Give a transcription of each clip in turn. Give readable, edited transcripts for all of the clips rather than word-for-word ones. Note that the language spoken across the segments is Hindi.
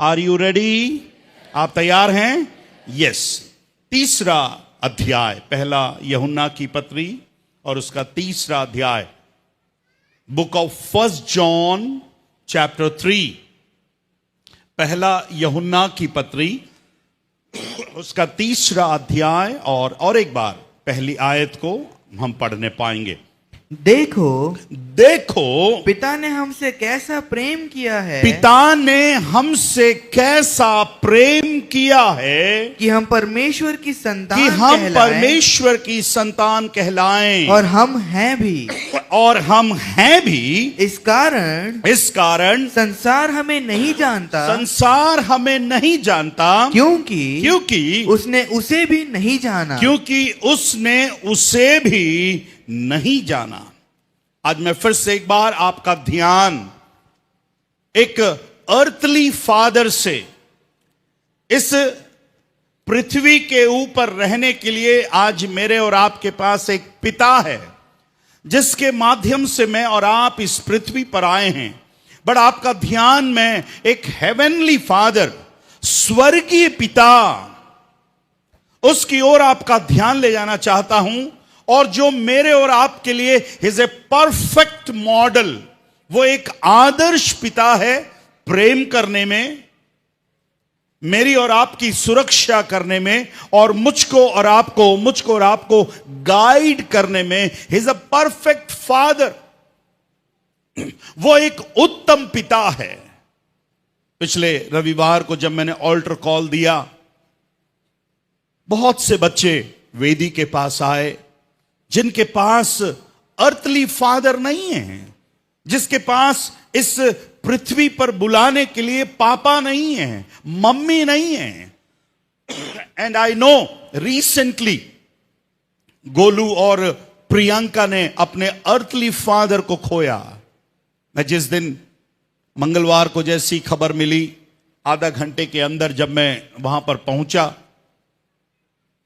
Are you ready? आप तैयार हैं? यस। तीसरा अध्याय, पहला यूहन्ना की पत्री और उसका तीसरा अध्याय, book of first John chapter 3, पहला यूहन्ना की पत्री उसका तीसरा अध्याय। और एक बार पहली आयत को हम पढ़ने पाएंगे। देखो पिता ने हमसे कैसा प्रेम किया है, पिता ने हमसे कैसा प्रेम किया है कि हम परमेश्वर की संतान कि हम कहलाएं, परमेश्वर की संतान कहलाएं। और हम हैं भी इस कारण संसार हमें नहीं जानता, क्योंकि उसने उसे भी नहीं जाना। आज मैं फिर से एक बार आपका ध्यान एक अर्थली फादर से, इस पृथ्वी के ऊपर रहने के लिए आज मेरे और आपके पास एक पिता है जिसके माध्यम से मैं और आप इस पृथ्वी पर आए हैं। बट आपका ध्यान मैं एक हेवनली फादर, स्वर्गीय पिता, उसकी ओर आपका ध्यान ले जाना चाहता हूं। और जो मेरे और आपके लिए इज ए परफेक्ट मॉडल, वो एक आदर्श पिता है प्रेम करने में, मेरी और आपकी सुरक्षा करने में, और मुझको और आपको गाइड करने में। Is a perfect father. वो एक उत्तम पिता है। पिछले रविवार को जब मैंने ऑल्टर कॉल दिया, बहुत से बच्चे वेदी के पास आए जिनके पास अर्थली फादर नहीं है, जिसके पास इस पृथ्वी पर बुलाने के लिए पापा नहीं है, मम्मी नहीं है। And I know recently Golu और प्रियंका ने अपने अर्थली फादर को खोया। मैं जिस दिन मंगलवार को जैसी खबर मिली, आधा घंटे के अंदर जब मैं वहां पर पहुंचा,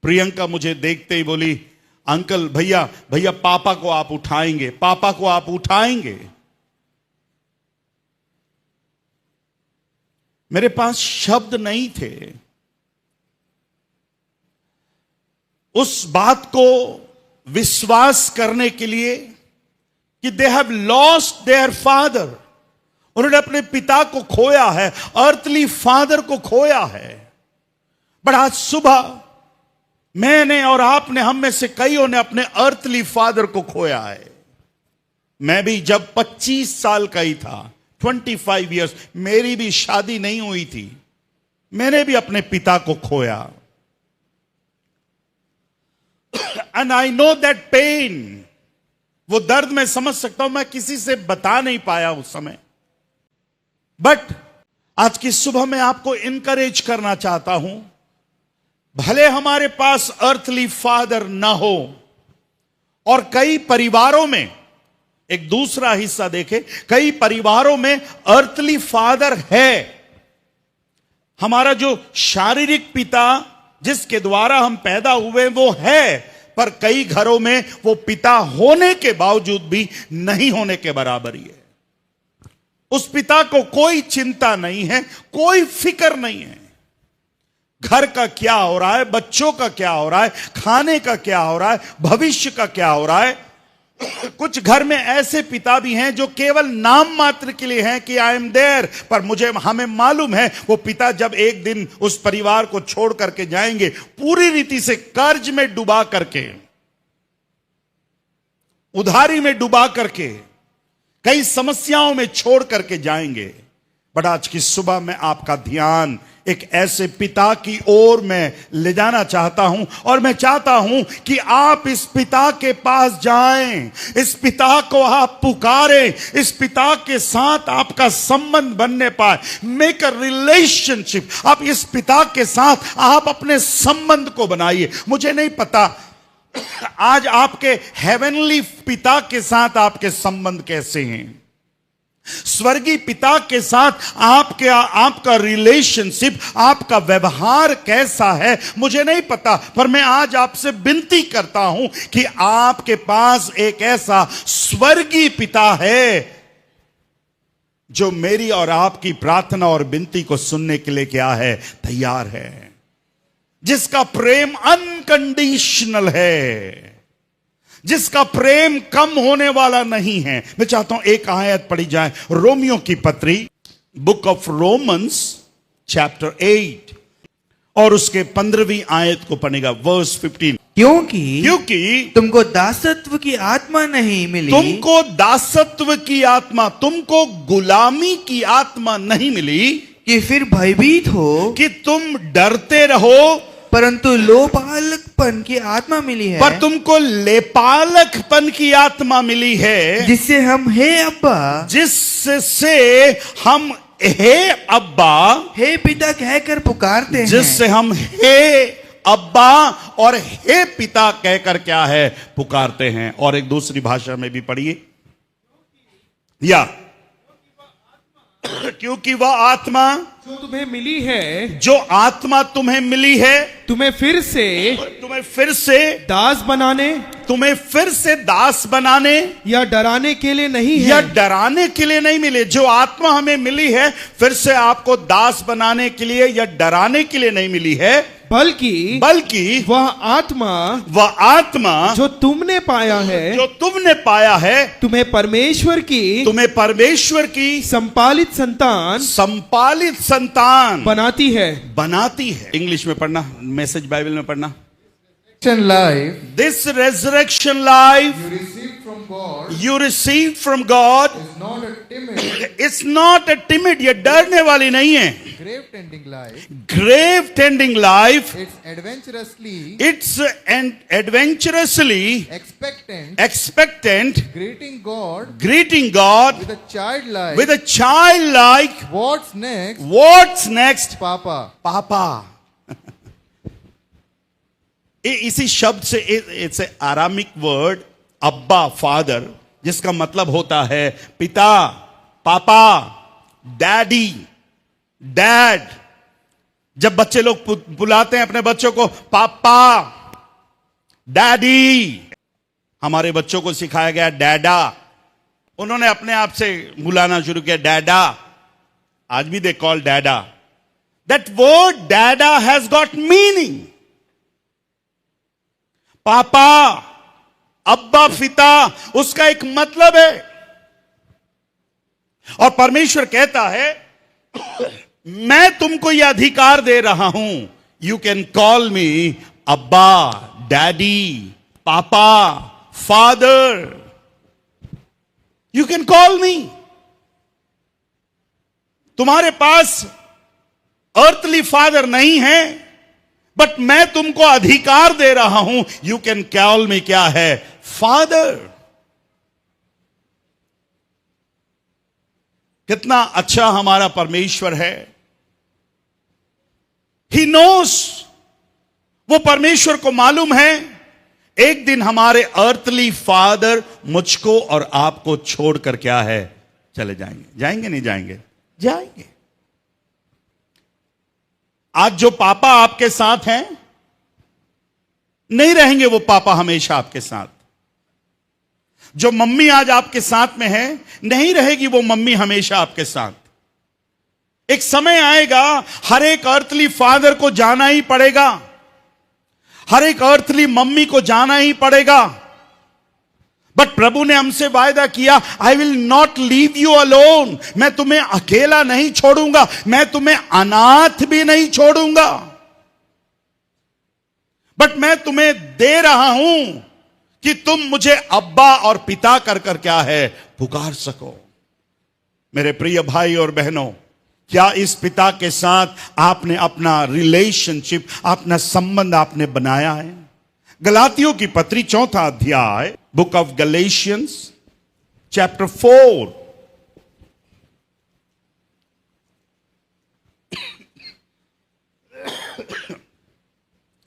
प्रियंका मुझे देखते ही बोली, अंकल भैया पापा को आप उठाएंगे। मेरे पास शब्द नहीं थे उस बात को विश्वास करने के लिए कि they have lost their father. उन्होंने अपने पिता को खोया है, अर्थली फादर को खोया है। बट आज सुबह मैंने और आपने, हम में से कईयों ने अपने अर्थली फादर को खोया है। मैं भी जब 25 साल का ही था, 25 इयर्स, मेरी भी शादी नहीं हुई थी, मैंने भी अपने पिता को खोया। And I know that pain, वो दर्द मैं समझ सकता हूं, मैं किसी से बता नहीं पाया उस समय। बट आज की सुबह मैं आपको इनकरेज करना चाहता हूं, भले हमारे पास अर्थली फादर ना हो, और कई परिवारों में, एक दूसरा हिस्सा देखें, कई परिवारों में अर्थली फादर है। हमारा जो शारीरिक पिता जिसके द्वारा हम पैदा हुए वो है, पर कई घरों में वो पिता होने के बावजूद भी नहीं होने के बराबर ही है। उस पिता को कोई चिंता नहीं है, कोई फिक्र नहीं है, घर का क्या हो रहा है, बच्चों का क्या हो रहा है, खाने का क्या हो रहा है, भविष्य का क्या हो रहा है। कुछ घर में ऐसे पिता भी हैं जो केवल नाम मात्र के लिए हैं कि आई एम देयर, पर हमें मालूम है वो पिता जब एक दिन उस परिवार को छोड़ करके जाएंगे, पूरी रीति से कर्ज में डुबा करके, उधारी में डुबा करके, कई समस्याओं में छोड़ करके जाएंगे। बट आज की सुबह मैं आपका ध्यान एक ऐसे पिता की ओर मैं ले जाना चाहता हूं, और मैं चाहता हूं कि आप इस पिता के पास जाएं, इस पिता को आप पुकारें, इस पिता के साथ आपका संबंध बनने पाए। Make a relationship. आप इस पिता के साथ आप अपने संबंध को बनाइए। मुझे नहीं पता आज आपके हेवनली पिता के साथ आपके संबंध कैसे हैं, स्वर्गीय पिता के साथ आपका रिलेशनशिप, आपका व्यवहार कैसा है, मुझे नहीं पता। पर मैं आज आपसे विनती करता हूं कि आपके पास एक ऐसा स्वर्गीय पिता है जो मेरी और आपकी प्रार्थना और विनती को सुनने के लिए क्या है, तैयार है, जिसका प्रेम अनकंडीशनल है, जिसका प्रेम कम होने वाला नहीं है। मैं चाहता हूं एक आयत पढ़ी जाए, रोमियो की पत्री, बुक ऑफ रोमन्स चैप्टर 8 और उसके 15वीं आयत को पढ़ेगा, वर्स 15। क्योंकि तुमको दासत्व की आत्मा नहीं मिली, तुमको दासत्व की आत्मा, तुमको गुलामी की आत्मा नहीं मिली कि फिर भयभीत हो, कि तुम डरते रहो, परंतु लोपालकपन की आत्मा मिली है, पर तुमको लेपालकपन की आत्मा मिली है, जिससे हम हे अब्बा, जिससे हम हे अब्बा, हे पिता कहकर पुकारते हैं। जिससे हम हे अब्बा और हे पिता कहकर क्या है, पुकारते हैं। और एक दूसरी भाषा में भी पढ़िए, या क्योंकि वह आत्मा जो तुम्हें मिली है, जो आत्मा तुम्हें मिली है, तुम्हें फिर से दास बनाने, तुम्हें फिर से दास बनाने या डराने के लिए नहीं या है, डराने के लिए नहीं मिले। जो आत्मा हमें मिली है, फिर से आपको दास बनाने के लिए या डराने के लिए नहीं मिली है, बल्कि वह आत्मा जो तुमने पाया है, तुम्हें परमेश्वर की संपालित संतान बनाती है। इंग्लिश में पढ़ना, मैसेज बाइबल में पढ़ना। Life, This resurrection life you received from God is not a timid, it's not a timid, ये डरने वाली नहीं है, grave tending life. grave tending life, It's adventurously expectant, greeting God greeting God with a childlike, with a childlike what's next, Papa. इसी शब्द से इट्स आरामिक वर्ड अब्बा, फादर, जिसका मतलब होता है पिता, पापा, डैडी, डैड। जब बच्चे लोग बुलाते हैं अपने बच्चों को पापा, डैडी, हमारे बच्चों को सिखाया गया डैडा, उन्होंने अपने आप से बुलाना शुरू किया डैडा, आज भी दे कॉल डैडा। दैट वर्ड डैडा हैज गॉट मीनिंग। पापा, अब्बा, पिता, उसका एक मतलब है। और परमेश्वर कहता है मैं तुमको यह अधिकार दे रहा हूं, यू कैन कॉल मी अब्बा, डैडी, पापा, फादर, यू कैन कॉल मी। तुम्हारे पास अर्थली फादर नहीं है, बट मैं तुमको अधिकार दे रहा हूं, यू कैन कॉल मी क्या है, फादर। कितना अच्छा हमारा परमेश्वर है। ही नोस, वो परमेश्वर को मालूम है एक दिन हमारे अर्थली फादर मुझको और आपको छोड़कर क्या है, चले जाएंगे। जाएंगे नहीं जाएंगे? जाएंगे। आज जो पापा आपके साथ हैं, नहीं रहेंगे वो पापा हमेशा आपके साथ। जो मम्मी आज आपके साथ में है, नहीं रहेगी वो मम्मी हमेशा आपके साथ। एक समय आएगा हर एक अर्थली फादर को जाना ही पड़ेगा, हर एक अर्थली मम्मी को जाना ही पड़ेगा। बट प्रभु ने हमसे वायदा किया, I will not leave you alone, मैं तुम्हें अकेला नहीं छोड़ूंगा, मैं तुम्हें अनाथ भी नहीं छोड़ूंगा, बट मैं तुम्हें दे रहा हूं कि तुम मुझे अब्बा और पिता कर कर क्या है, पुकार सको। मेरे प्रिय भाई और बहनों, क्या इस पिता के साथ आपने अपना रिलेशनशिप, अपना संबंध आपने बनाया है? गलातियों की पत्री 4 अध्याय, बुक ऑफ गलेशियंस चैप्टर 4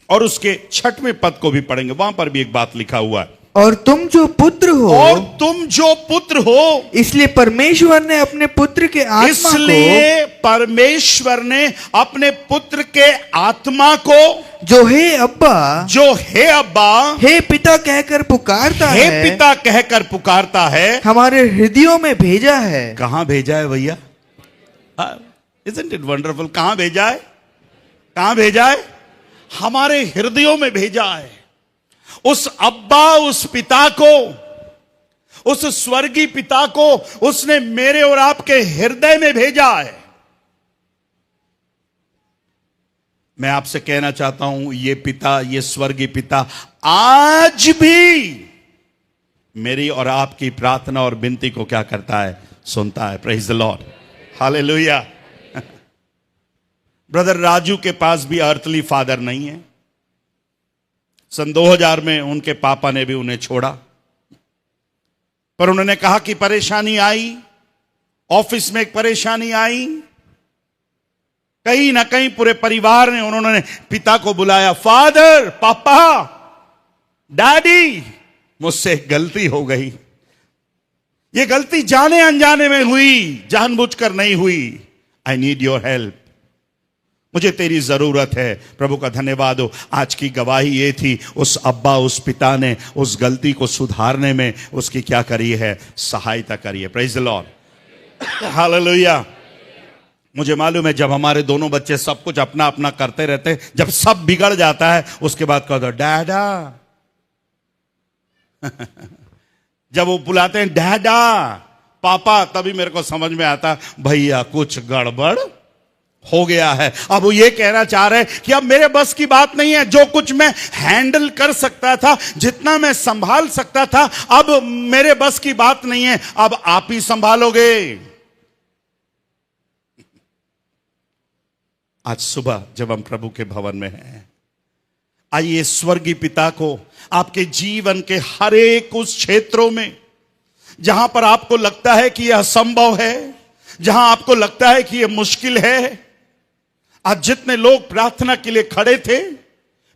और उसके 6वें पद को भी पढ़ेंगे। वहां पर भी एक बात लिखा हुआ है, और तुम जो पुत्र हो, इसलिए परमेश्वर ने अपने पुत्र के आत्मा को जो हे अब्बा, हे पिता कहकर पुकारता है, हमारे हृदयों में भेजा है। कहां भेजा है भैया? Isn't it wonderful? कहां भेजा है? हमारे हृदयों में भेजा है। उस अब्बा, उस पिता को, उस स्वर्गीय पिता को उसने मेरे और आपके हृदय में भेजा है। मैं आपसे कहना चाहता हूं, ये पिता, ये स्वर्गीय पिता आज भी मेरी और आपकी प्रार्थना और विनती को क्या करता है? सुनता है। Praise the Lord, hallelujah. Brother Raju के पास भी अर्थली फादर नहीं है। सन 2000 में उनके पापा ने भी उन्हें छोड़ा, पर उन्होंने कहा कि परेशानी आई, ऑफिस में एक परेशानी आई, कहीं ना कहीं पूरे परिवार ने, उन्होंने पिता को बुलाया, फादर, पापा, डैडी, मुझसे एक गलती हो गई। ये गलती जाने अनजाने में हुई, जानबूझकर नहीं हुई। आई नीड योर हेल्प, मुझे तेरी जरूरत है। प्रभु का धन्यवाद हो, आज की गवाही ये थी, उस अब्बा, उस पिता ने उस गलती को सुधारने में उसकी क्या करी है? सहायता करी है। Praise the Lord, hallelujah. मुझे मालूम है, जब हमारे दोनों बच्चे सब कुछ अपना अपना करते रहते, जब सब बिगड़ जाता है, उसके बाद कहते डैडा जब वो बुलाते हैं डैडा, पापा, तभी मेरे को समझ में आता भैया कुछ गड़बड़ हो गया है। अब वो ये कहना चाह रहे हैं कि अब मेरे बस की बात नहीं है, जो कुछ मैं हैंडल कर सकता था, जितना मैं संभाल सकता था, अब मेरे बस की बात नहीं है, अब आप ही संभालोगे। आज सुबह जब हम प्रभु के भवन में हैं, आइए स्वर्गीय पिता को आपके जीवन के हर एक उस क्षेत्रों में जहां पर आपको लगता है कि यह असंभव है, जहां आपको लगता है कि यह मुश्किल है, आज जितने लोग प्रार्थना के लिए खड़े थे,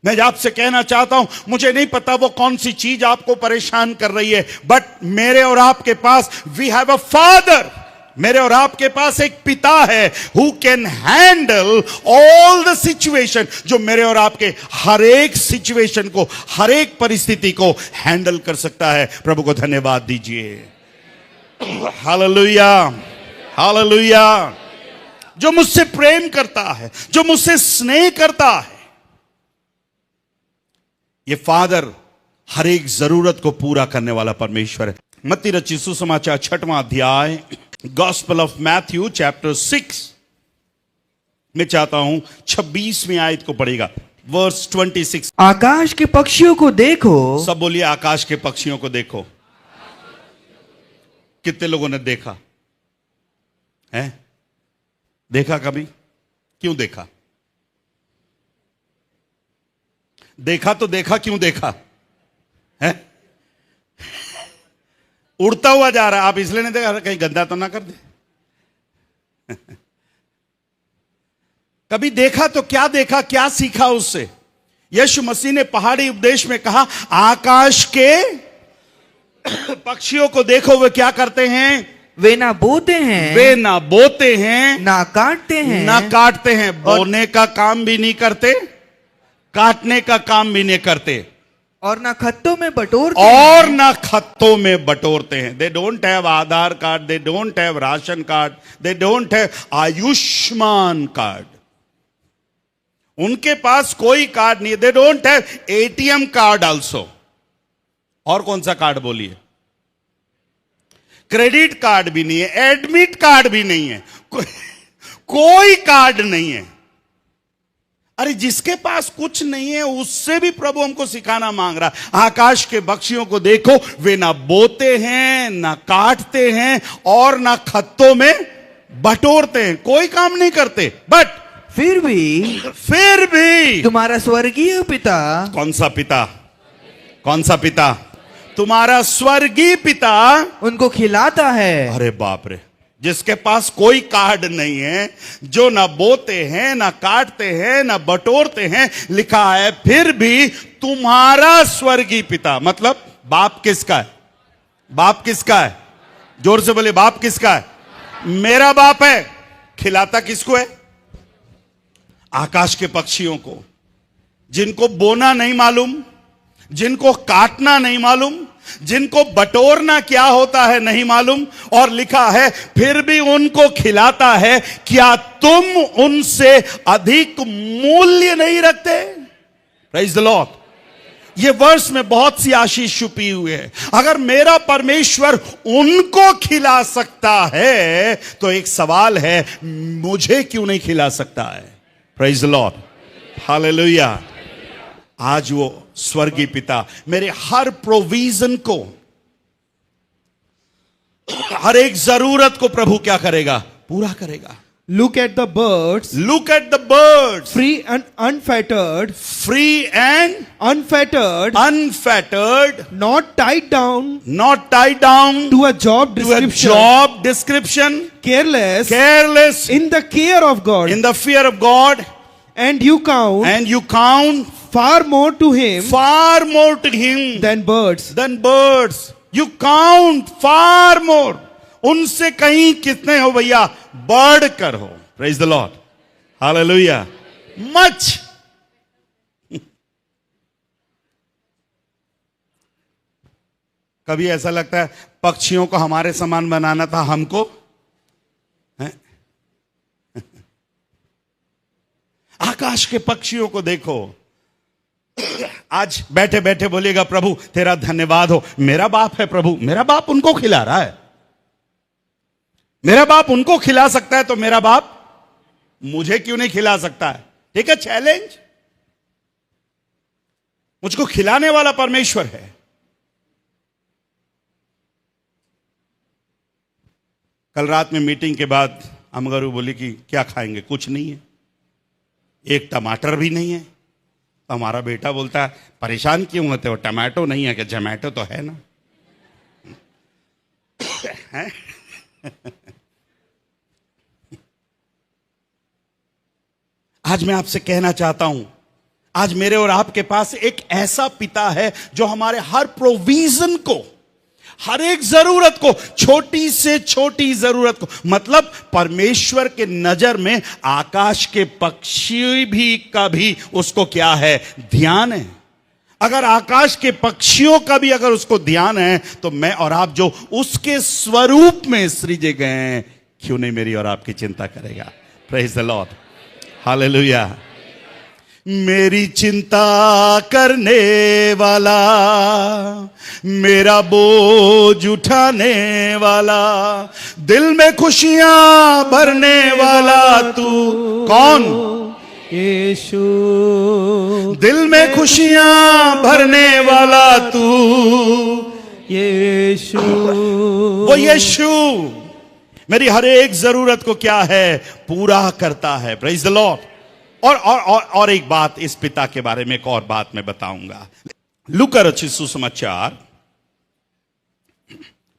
मैं आपसे कहना चाहता हूं, मुझे नहीं पता वो कौन सी चीज आपको परेशान कर रही है, बट मेरे और आपके पास वी हैव अ फादर, मेरे और आपके पास एक पिता है who can handle all the situation, जो मेरे और आपके हर एक सिचुएशन को, हर एक परिस्थिति को हैंडल कर सकता है। प्रभु को धन्यवाद दीजिए। Hallelujah, hallelujah. जो मुझसे प्रेम करता है, जो मुझसे स्नेह करता है, ये फादर हर एक जरूरत को पूरा करने वाला परमेश्वर है। मत्ती रचित सुसमाचार 6वां अध्याय, गॉस्पेल ऑफ मैथ्यू चैप्टर 6, मैं चाहता हूं 26वीं आयत को पढ़ेगा, वर्स 26। आकाश के पक्षियों को देखो। सब बोलिए, आकाश के पक्षियों को देखो। कितने लोगों ने देखा है? देखा कभी? क्यों देखा? देखा तो देखा, क्यों देखा है? उड़ता हुआ जा रहा है, आप इसलिए नहीं देखा कहीं गंदा तो ना कर दे। कभी देखा तो क्या देखा, क्या सीखा उससे? यीशु मसीह ने पहाड़ी उपदेश में कहा, आकाश के पक्षियों को देखो, वे क्या करते हैं? वे ना बोते हैं, वे ना बोते हैं, ना काटते हैं, ना काटते हैं। बोने का काम भी नहीं करते, काटने का काम भी नहीं करते, और ना खत्तों में बटोरते और हैं। ना खत्तों में बटोरते हैं। They don't have Aadhaar card, they don't have ration card, they don't have Ayushman card. उनके पास कोई कार्ड नहीं है। They don't have ATM card also. और कौन सा कार्ड बोलिए? क्रेडिट कार्ड भी नहीं है, एडमिट कार्ड भी नहीं है, कोई कार्ड नहीं है। अरे जिसके पास कुछ नहीं है उससे भी प्रभु हमको सिखाना मांग रहा। आकाश के पक्षियों को देखो, वे ना बोते हैं, ना काटते हैं, और ना खत्तों में बटोरते हैं, कोई काम नहीं करते, बट फिर भी तुम्हारा स्वर्गीय पिता। कौन सा पिता? कौन सा पिता? तुम्हारा स्वर्गीय पिता उनको खिलाता है। अरे बाप रे, जिसके पास कोई कार्ड नहीं है, जो ना बोते हैं, ना काटते हैं, ना बटोरते हैं, लिखा है फिर भी तुम्हारा स्वर्गीय पिता, मतलब बाप किसका है? बाप किसका है? जोर से बोले, बाप किसका है? मेरा बाप है। खिलाता किसको है? आकाश के पक्षियों को, जिनको बोना नहीं मालूम, जिनको काटना नहीं मालूम, जिनको बटोरना क्या होता है नहीं मालूम, और लिखा है फिर भी उनको खिलाता है। क्या तुम उनसे अधिक मूल्य नहीं रखते? Praise the Lord. ये वर्ष में बहुत सी आशीष छुपी हुई है। अगर मेरा परमेश्वर उनको खिला सकता है तो एक सवाल है, मुझे क्यों नहीं खिला सकता है? Praise the Lord, hallelujah. आज वो स्वर्गीय पिता मेरे हर प्रोविजन को, हर एक जरूरत को प्रभु क्या करेगा? पूरा करेगा। Look at the birds. Look at the birds. Free and unfettered. Free and unfettered. Unfettered. Not tied down. Not tied down to a job description. To a job description. Careless. Careless. In the care of God. In the fear of God. And you count. And you count far more to him. Far more to him. Than birds. Than birds. You count far more. उनसे कहीं कितने हो भैया? बढ़ कर हो। Praise the Lord, hallelujah. Much. कभी ऐसा लगता है पक्षियों को हमारे समान बनाना था हमको, है? आकाश के पक्षियों को देखो। आज बैठे बैठे बोलिएगा, प्रभु तेरा धन्यवाद हो, मेरा बाप है प्रभु, मेरा बाप उनको खिला रहा है। मेरा बाप उनको खिला सकता है तो मेरा बाप मुझे क्यों नहीं खिला सकता है? ठीक है, चैलेंज। मुझको खिलाने वाला परमेश्वर है। कल रात में मीटिंग के बाद अमगरू बोली कि क्या खाएंगे? कुछ नहीं है, एक टमाटर भी नहीं है। हमारा बेटा बोलता है, परेशान क्यों होते हो? टमाटो नहीं है? कि जोमैटो तो है ना। है? आज मैं आपसे कहना चाहता हूं, आज मेरे और आपके पास एक ऐसा पिता है जो हमारे हर प्रोविजन को, हर एक जरूरत को, छोटी से छोटी जरूरत को, मतलब परमेश्वर के नजर में आकाश के पक्षी भी का भी उसको क्या है? ध्यान है। अगर आकाश के पक्षियों का भी अगर उसको ध्यान है तो मैं और आप जो उसके स्वरूप में सृजे गए हैं, क्यों नहीं मेरी और आपकी चिंता करेगा? Praise the Lord, hallelujah. मेरी चिंता करने वाला, मेरा बोझ उठाने वाला, दिल में खुशियां भरने वाला तू कौन? यीशु। दिल में खुशियां भरने वाला तू यीशु। वो यीशु मेरी हर एक जरूरत को क्या है? पूरा करता है। Praise the Lord. और एक बात इस पिता के बारे में, एक और बात मैं बताऊंगा। लूका रचित सुसमाचार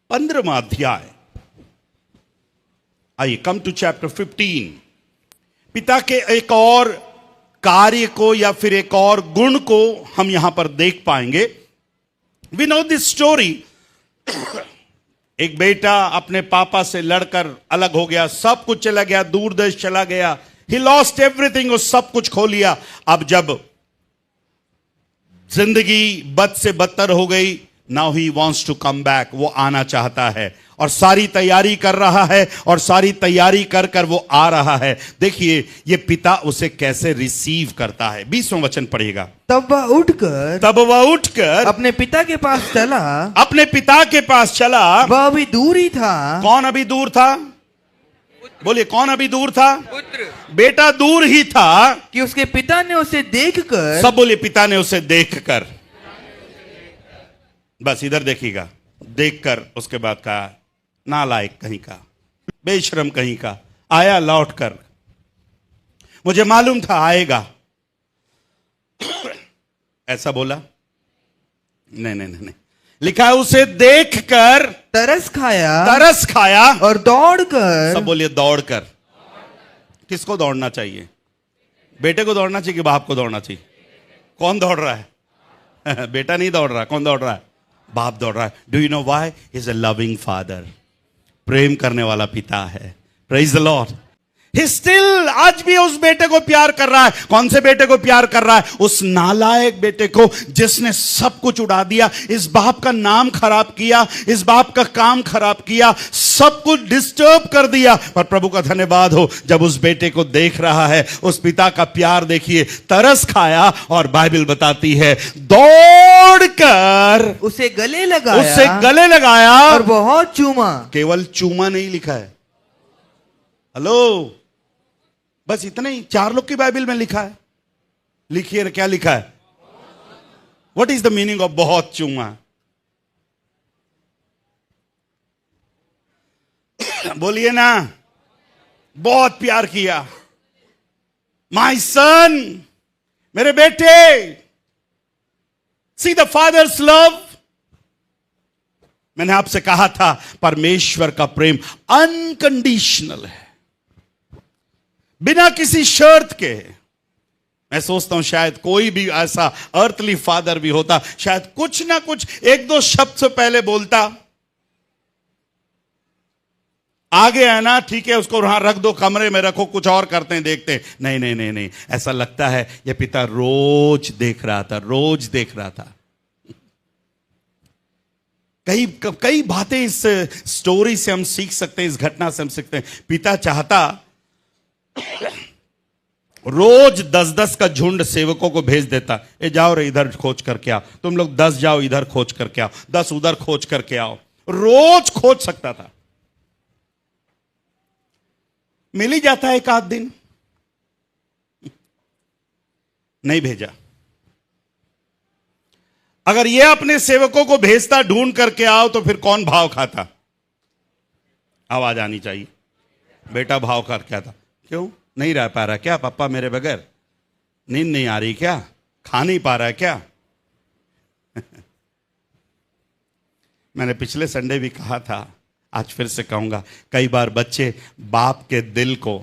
15वां अध्याय, आइए, कम टू चैप्टर 15। पिता के एक और कार्य को या फिर एक और गुण को हम यहां पर देख पाएंगे। We know this story. एक बेटा अपने पापा से लड़कर अलग हो गया, सब कुछ चला गया, दूर देश चला गया। ही लॉस्ट एवरीथिंग, वो सब कुछ खो लिया। अब जब जिंदगी बद से बदतर हो गई, now he wants to come back, वो आना चाहता है और सारी तैयारी कर रहा है, और सारी तैयारी कर कर वो आ रहा है। देखिए ये पिता उसे कैसे रिसीव करता है। 20वां वचन पढ़िएगा। तब वह उठकर अपने पिता के पास चला। अपने पिता के पास चला। वह अभी दूर ही था। कौन अभी दूर था? बोलिए, कौन अभी दूर था? पुत्र। बेटा दूर ही था कि उसके पिता ने उसे देखकर, सब बोलिए, पिता ने उसे देखकर। बस इधर देखिएगा, देखकर उसके बाद कहा, नालायक कहीं का, बेशरम कहीं का, आया लौट कर, मुझे मालूम था आएगा। ऐसा बोला? नहीं नहीं नहीं, लिखा है उसे देखकर तरस खाया और दौड़कर। सब बोलिए, दौड़कर। किसको दौड़ना चाहिए? बेटे को दौड़ना चाहिए कि बाप को दौड़ना चाहिए? कौन दौड़ रहा है? बेटा नहीं दौड़ रहा, कौन दौड़ रहा है? बाप दौड़ रहा है. Do you know why? He is a loving father. प्रेम करने वाला पिता है. Praise the Lord. He still आज भी उस बेटे को प्यार कर रहा है. कौन से बेटे को प्यार कर रहा है? उस नालायक बेटे को जिसने सब कुछ उड़ा दिया, इस बाप का नाम खराब किया, इस बाप का काम खराब किया, सब कुछ डिस्टर्ब कर दिया. पर प्रभु का धन्यवाद हो, जब उस बेटे को देख रहा है, उस पिता का प्यार देखिए, तरस खाया. और बाइबल बताती है दौड़कर उसे गले लगाया और बहुत चूमा. केवल चूमा नहीं लिखा है. हेलो, बस इतना ही 4 लोग की बाइबल में लिखा है. लिखिए ना, क्या लिखा है? What is the meaning of बहुत चूमा? बोलिए ना. बहुत प्यार किया. माय सन, मेरे बेटे. See the father's love. मैंने आपसे कहा था परमेश्वर का प्रेम अनकंडीशनल है, बिना किसी शर्त के. मैं सोचता हूं शायद कोई भी ऐसा अर्थली फादर भी होता, शायद कुछ ना कुछ 1-2 शब्द से पहले बोलता. आगे है ना, ठीक है, उसको वहां रख दो, कमरे में रखो, कुछ और करते हैं, देखते हैं. नहीं नहीं नहीं नहीं, ऐसा लगता है यह पिता रोज देख रहा था, रोज देख रहा था. कई बातें इस स्टोरी से हम सीख सकते हैं, इस घटना से हम सीखते हैं. पिता चाहता रोज 10-10 का झुंड सेवकों को भेज देता. ए जाओ रे, इधर खोज करके आओ, तुम लोग 10 जाओ इधर खोज करके आओ, 10 उधर खोज करके आओ. रोज खोज सकता था. मिल ही जाता है एक आध दिन. नहीं भेजा. अगर यह अपने सेवकों को भेजता ढूंढ करके आओ, तो फिर कौन भाव खाता? आवाज आनी चाहिए. बेटा भाव करके आता. क्यों नहीं रह पा रहा क्या पापा मेरे बगैर? नींद नहीं आ रही क्या? खा नहीं पा रहा है क्या? मैंने पिछले संडे भी कहा था, आज फिर से कहूंगा, कई बार बच्चे बाप के दिल को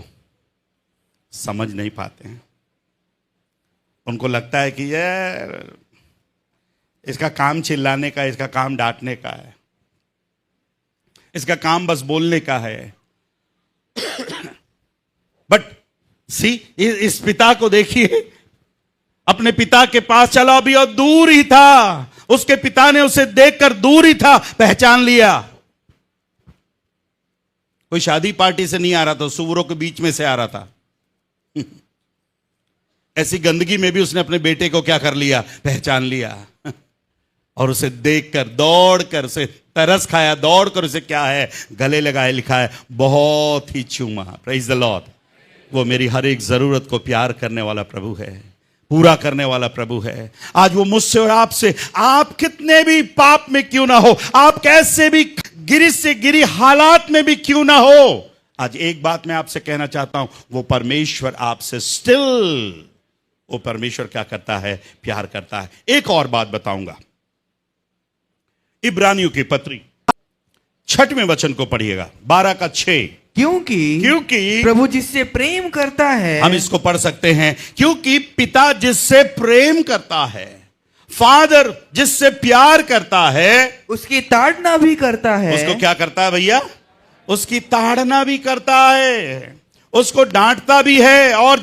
समझ नहीं पाते हैं. उनको लगता है कि यार इसका काम चिल्लाने का, इसका काम डांटने का है, इसका काम बस बोलने का है. बट सी, इस पिता को देखिए, अपने पिता के पास चला, अभी और दूर ही था. उसके पिता ने उसे देखकर दूर ही था, पहचान लिया. कोई शादी पार्टी से नहीं आ रहा था, सुअरों के बीच में से आ रहा था. ऐसी गंदगी में भी उसने अपने बेटे को क्या कर लिया? पहचान लिया. और उसे देखकर दौड़कर उसे तरस खाया, दौड़कर उसे क्या है? गले लगाए. लिखा है बहुत ही चूमा. Praise the Lord. वो मेरी हर एक जरूरत को प्यार करने वाला प्रभु है, पूरा करने वाला प्रभु है. आज वो मुझसे और आपसे, आप कितने भी पाप में क्यों ना हो, आप कैसे भी गिरी से गिरी हालात में भी क्यों ना हो, आज एक बात मैं आपसे कहना चाहता हूं, वो परमेश्वर आपसे स्टिल, वो परमेश्वर क्या करता है? प्यार करता है. एक और बात बताऊंगा. इब्रानियों की पत्री 6वें वचन को पढ़िएगा, 12:6. क्योंकि प्रभु जिससे प्रेम करता है, हम इसको पढ़ सकते हैं, क्योंकि पिता जिससे प्रेम करता है, फादर जिससे प्यार करता है, उसकी ताड़ना भी करता है. उसको क्या करता है भैया? उसकी ताड़ना भी करता है, उसको डांटता भी है. और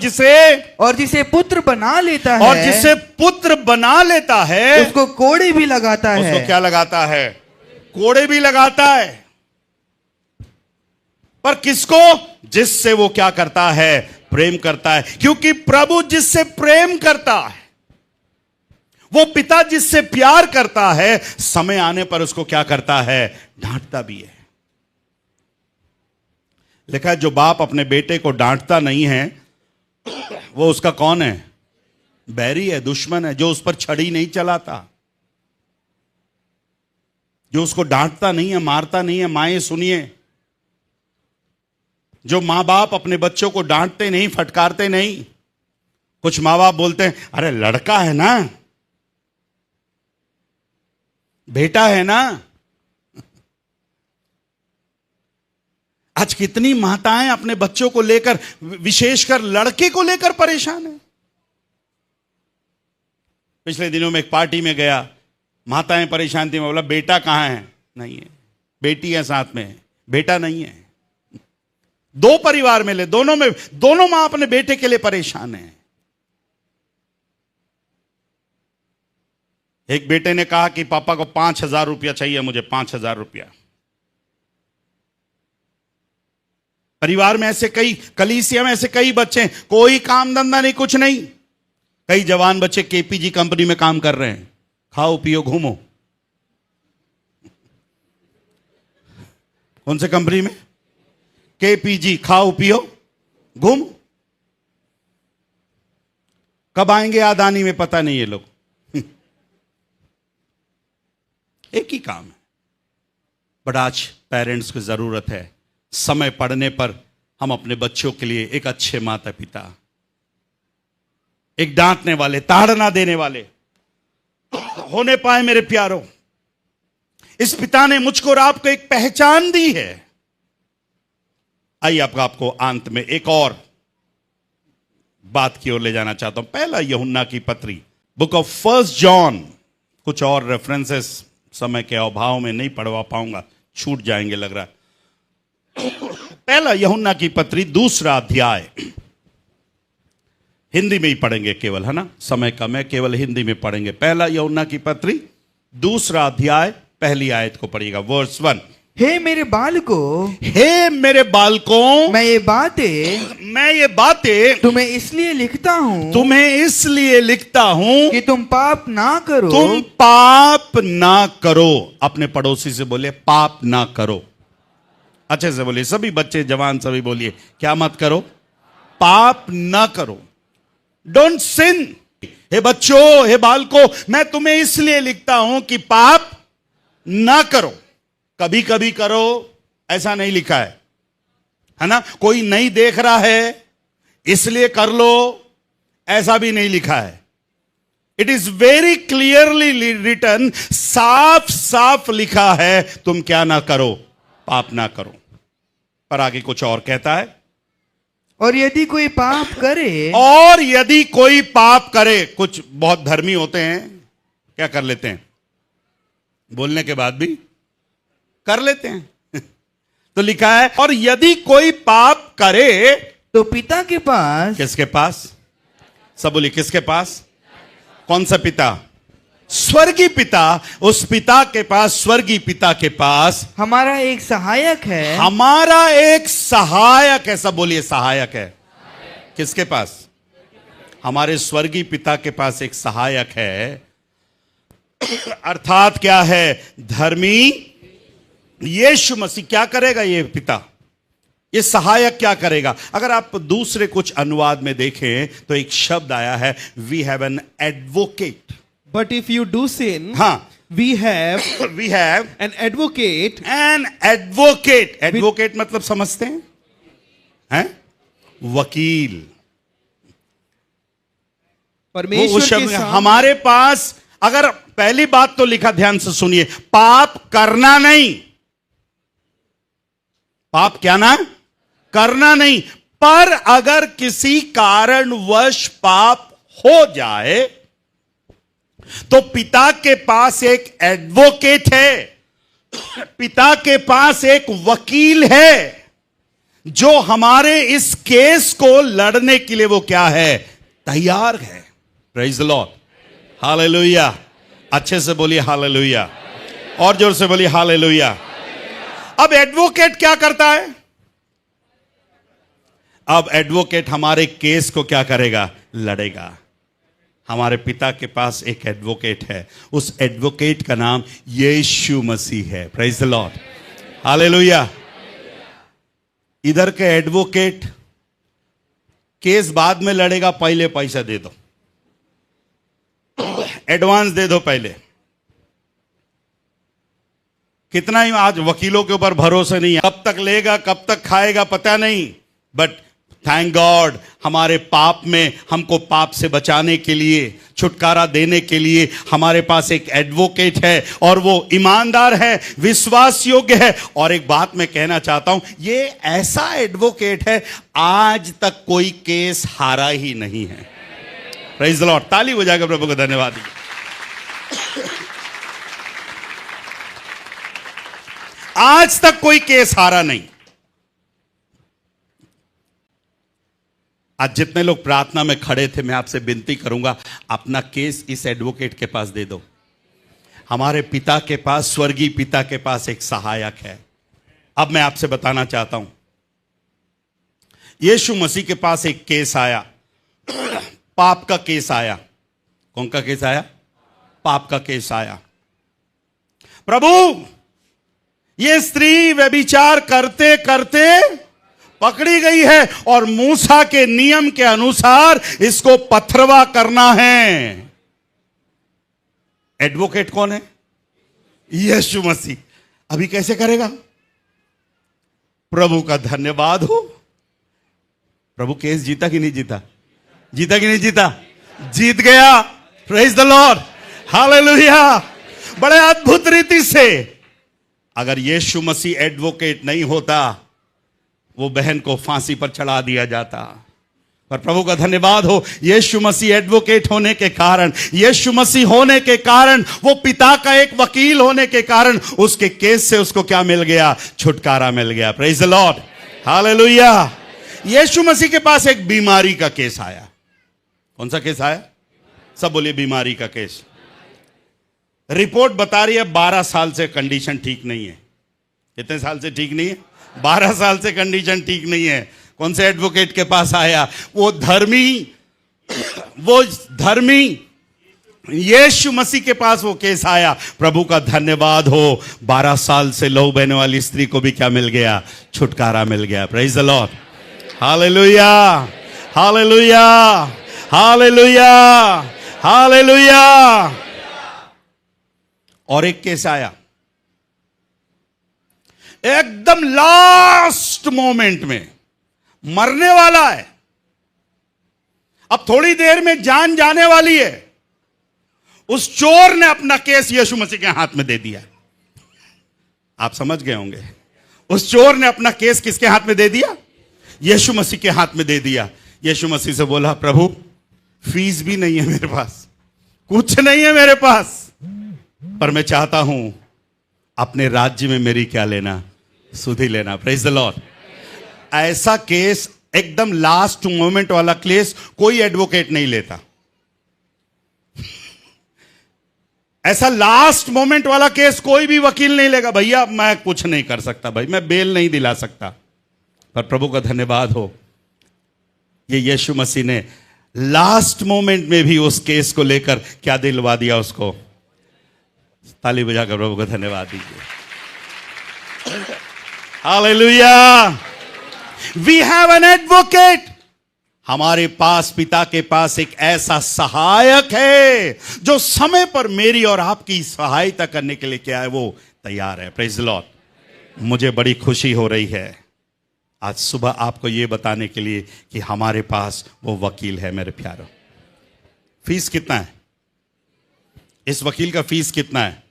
जिसे पुत्र बना लेता है, और जिसे पुत्र बना लेता है, उसको कोड़े भी लगाता है. उसको क्या लगाता है? कोड़े भी लगाता है. पर किसको? जिससे वो क्या करता है? प्रेम करता है. क्योंकि प्रभु जिससे प्रेम करता है, वो पिता जिससे प्यार करता है, समय आने पर उसको क्या करता है? डांटता भी है. लिखा है जो बाप अपने बेटे को डांटता नहीं है, वो उसका कौन है? बैरी है, दुश्मन है. जो उस पर छड़ी नहीं चलाता, जो उसको डांटता नहीं है, मारता नहीं है. माएं सुनिए, जो मां बाप अपने बच्चों को डांटते नहीं, फटकारते नहीं. कुछ मां बाप बोलते हैं अरे लड़का है ना, बेटा है ना. आज कितनी माताएं अपने बच्चों को लेकर, विशेषकर लड़के को लेकर परेशान है. पिछले दिनों में एक पार्टी में गया, माताएं परेशान थी, मैं बोला बेटा कहाँ है? नहीं है। बेटी है साथ में, बेटा नहीं है। दो परिवार मिले, दोनों मां अपने बेटे के लिए परेशान है। एक बेटे ने कहा कि पापा को 5,000 रुपया चाहिए, मुझे 5,000 रुपया। परिवार में ऐसे कई, कलीसिया में ऐसे कई बच्चे हैं, कोई काम धंधा नहीं, कुछ नहीं। कई जवान बच्चे केपीजी कंपनी में काम कर रहे हैं, खाओ पियो घूमो। कौन से कंपनी में? केपीजी, खाओ पियो घूमो। कब आएंगे अदानी में पता नहीं ये लोग। एक ही काम है। बट आज पेरेंट्स को जरूरत है, समय पड़ने पर हम अपने बच्चों के लिए एक अच्छे माता पिता, एक डांटने वाले, ताड़ना देने वाले होने पाए। मेरे प्यारों, इस पिता ने मुझको और आपको एक पहचान दी है। आइए आपको अंत में एक और बात की ओर ले जाना चाहता हूं। पहला यूहन्ना की पत्री, बुक ऑफ 1 जॉन। कुछ और रेफरेंसेस समय के अभाव में नहीं पढ़वा पाऊंगा, छूट जाएंगे लग रहा है। पहला यूहन्ना की पत्री 2 अध्याय, हिंदी में ही पढ़ेंगे केवल, है ना, समय कम है, केवल हिंदी में पढ़ेंगे। पहला यूहन्ना की पत्री 2 अध्याय पहली आयत को पढ़िएगा, वर्स 1। हे मेरे बालकों, हे मेरे बालकों, मैं ये बातें तुम्हें इसलिए लिखता हूं कि तुम पाप ना करो। तुम पाप ना करो। अपने पड़ोसी से बोले पाप ना करो। अच्छे से बोलिए, सभी बच्चे जवान सभी बोलिए, क्या मत करो? पाप ना करो। डोंट सिन। हे बच्चों, हे बालकों, मैं तुम्हें इसलिए लिखता हूं कि पाप ना करो। कभी कभी करो ऐसा नहीं लिखा है ना। कोई नहीं देख रहा है इसलिए कर लो, ऐसा भी नहीं लिखा है। It is very clearly written, साफ साफ लिखा है, तुम क्या ना करो? पाप ना करो। पर आगे कुछ और कहता है, और यदि कोई पाप करे, कुछ बहुत धर्मी होते हैं, क्या कर लेते हैं? बोलने के बाद भी कर लेते हैं। तो लिखा है, और यदि कोई पाप करे तो पिता के पास। किसके पास? सब बोलिए, किसके पास? कौन सा पिता? स्वर्गीय पिता। उस पिता के पास, स्वर्गीय पिता के पास हमारा एक सहायक है। हमारा एक सहायक है। सब बोलिए, सहायक है। किसके पास? हमारे स्वर्गीय पिता के पास एक सहायक है। अर्थात क्या है? धर्मी यीशु मसीह। क्या करेगा ये पिता? ये सहायक क्या करेगा? अगर आप दूसरे कुछ अनुवाद में देखें तो एक शब्द आया है, we have an advocate. But if you do sin, हाँ, we have an advocate. An advocate. Advocate मतलब समझते हैं? वकील। वो परमेश्वर के शब्द सामने हमारे पास। अगर पहली बात तो लिखा, ध्यान से सुनिए, पाप करना नहीं। पाप क्या ना करना नहीं। पर अगर किसी कारणवश पाप हो जाए तो पिता के पास एक एडवोकेट है, पिता के पास एक वकील है, जो हमारे इस केस को लड़ने के लिए वो क्या है? तैयार है। Praise the Lord, hallelujah. अच्छे से बोलिए हालेलुया, और जोर से बोलिए हालेलुया। अब एडवोकेट क्या करता है? अब एडवोकेट हमारे केस को क्या करेगा? लड़ेगा। हमारे पिता के पास एक एडवोकेट है, उस एडवोकेट का नाम यीशु मसीह है। Praise the Lord, hallelujah. इधर के एडवोकेट केस बाद में लड़ेगा, पहले पैसा दे दो, एडवांस दे दो पहले। कितना ही आज वकीलों के ऊपर भरोसा नहीं है, कब तक लेगा कब तक खाएगा पता नहीं। बट थैंक गॉड, हमारे पाप में, हमको पाप से बचाने के लिए, छुटकारा देने के लिए हमारे पास एक एडवोकेट है, और वो ईमानदार है, विश्वास योग्य है। और एक बात मैं कहना चाहता हूं, ये ऐसा एडवोकेट है, आज तक कोई केस हारा ही नहीं है। प्रेज द लॉर्ड, ताली बजाकर प्रभु को धन्यवाद दीजिए। आज तक कोई केस हारा नहीं। आज जितने लोग प्रार्थना में खड़े थे, मैं आपसे विनती करूंगा, अपना केस इस एडवोकेट के पास दे दो। हमारे पिता के पास, स्वर्गीय पिता के पास एक सहायक है। अब मैं आपसे बताना चाहता हूं, यीशु मसीह के पास एक केस आया, पाप का केस आया। कौन का केस आया? पाप का केस आया। प्रभु, ये स्त्री व्यभिचार करते करते पकड़ी गई है और मूसा के नियम के अनुसार इसको पथरवा करना है। एडवोकेट कौन है? यीशु मसीह। अभी कैसे करेगा? प्रभु का धन्यवाद हो। प्रभु केस जीता कि नहीं जीता? जीता कि नहीं जीता? जीत गया। Praise the Lord, hallelujah. बड़े अद्भुत रीति से, अगर यीशु मसीह एडवोकेट नहीं होता, वो बहन को फांसी पर चढ़ा दिया जाता। पर प्रभु का धन्यवाद हो, यीशु मसीह एडवोकेट होने के कारण, यीशु मसीह होने के कारण, वो पिता का एक वकील होने के कारण, उसके केस से उसको क्या मिल गया? छुटकारा मिल गया। Praise the Lord, hallelujah. Yeshu Masih के पास एक बीमारी का केस आया। कौन सा केस आया? सब बोलिए, बीमारी का केस। रिपोर्ट बता रही है 12 साल से कंडीशन ठीक नहीं है। कितने साल से ठीक नहीं है? 12 साल से कंडीशन ठीक नहीं है। कौन से एडवोकेट के पास आया? वो धर्मी यीशु मसीह के पास वो केस आया। प्रभु का धन्यवाद हो, 12 साल से लहू बहने वाली स्त्री को भी क्या मिल गया? छुटकारा मिल गया। Praise the Lord, hallelujah, hallelujah, hallelujah, hallelujah. और एक केस आया एकदम लास्ट मोमेंट में, मरने वाला है, अब थोड़ी देर में जान जाने वाली है। उस चोर ने अपना केस यीशु मसीह के हाथ में दे दिया। आप समझ गए होंगे, उस चोर ने अपना केस किसके हाथ में दे दिया? यीशु मसीह के हाथ में दे दिया। यीशु मसीह से बोला, प्रभु फीस भी नहीं है मेरे पास, कुछ नहीं है मेरे पास, पर मैं चाहता हूं अपने राज्य में मेरी क्या लेना? सुधि लेना। Praise the Lord. ऐसा केस, एकदम लास्ट मोमेंट वाला केस, कोई एडवोकेट नहीं लेता। ऐसा लास्ट मोमेंट वाला केस कोई भी वकील नहीं लेगा। भैया मैं कुछ नहीं कर सकता, भाई मैं बेल नहीं दिला सकता। पर प्रभु का धन्यवाद हो, ये यीशु मसीह ने लास्ट मोमेंट में भी उस केस को लेकर क्या दिलवा दिया उसको? ताली बजाकर प्रभु का धन्यवाद दीजिए। Hallelujah. We have an advocate. हमारे पास, पिता के पास एक ऐसा सहायक है जो समय पर मेरी और आपकी सहायता करने के लिए क्या है? वो तैयार है। Praise the Lord. मुझे बड़ी खुशी हो रही है आज सुबह आपको यह बताने के लिए कि हमारे पास वो वकील है। मेरे प्यारों, फीस कितना है? इस वकील का फीस कितना है?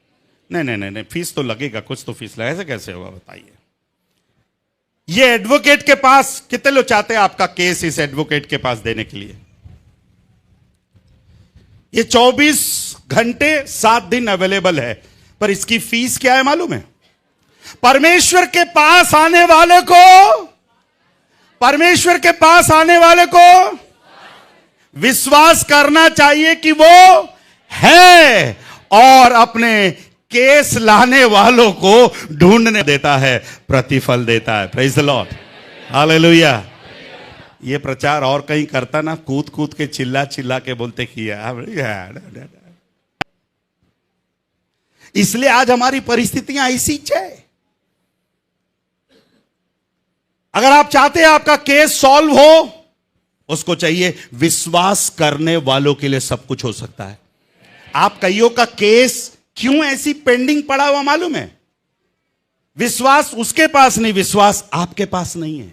नहीं, फीस तो लगेगा, कुछ तो फीस लगेगा। ऐसे कैसे होगा बताइए? ये एडवोकेट के पास कितने लोग चाहते हैं आपका केस इस एडवोकेट के पास देने के लिए? ये 24 घंटे 7 दिन अवेलेबल है, पर इसकी फीस क्या है मालूम है? परमेश्वर के पास आने वाले को, परमेश्वर के पास आने वाले को विश्वास करना चाहिए कि वो है, और अपने केस लाने वालों को ढूंढने देता है, प्रतिफल देता है। Praise the Lord, hallelujah. ये प्रचार और कहीं करता ना, कूद कूद के चिल्ला चिल्ला के बोलते किया। इसलिए आज हमारी परिस्थितियां ऐसी है। अगर आप चाहते हैं आपका केस सॉल्व हो, उसको चाहिए विश्वास करने वालों के लिए सब कुछ हो सकता है। आप कईयों का केस क्यों ऐसी पेंडिंग पड़ा हुआ मालूम है? विश्वास उसके पास नहीं, विश्वास आपके पास नहीं है।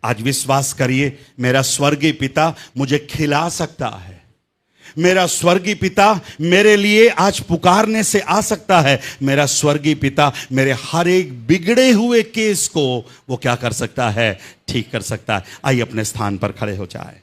आज विश्वास करिए, मेरा स्वर्गीय पिता मुझे खिला सकता है। मेरा स्वर्गीय पिता मेरे लिए आज पुकारने से आ सकता है। मेरा स्वर्गीय पिता मेरे हर एक बिगड़े हुए केस को वो क्या कर सकता है? ठीक कर सकता है। आइए अपने स्थान पर खड़े हो जाए।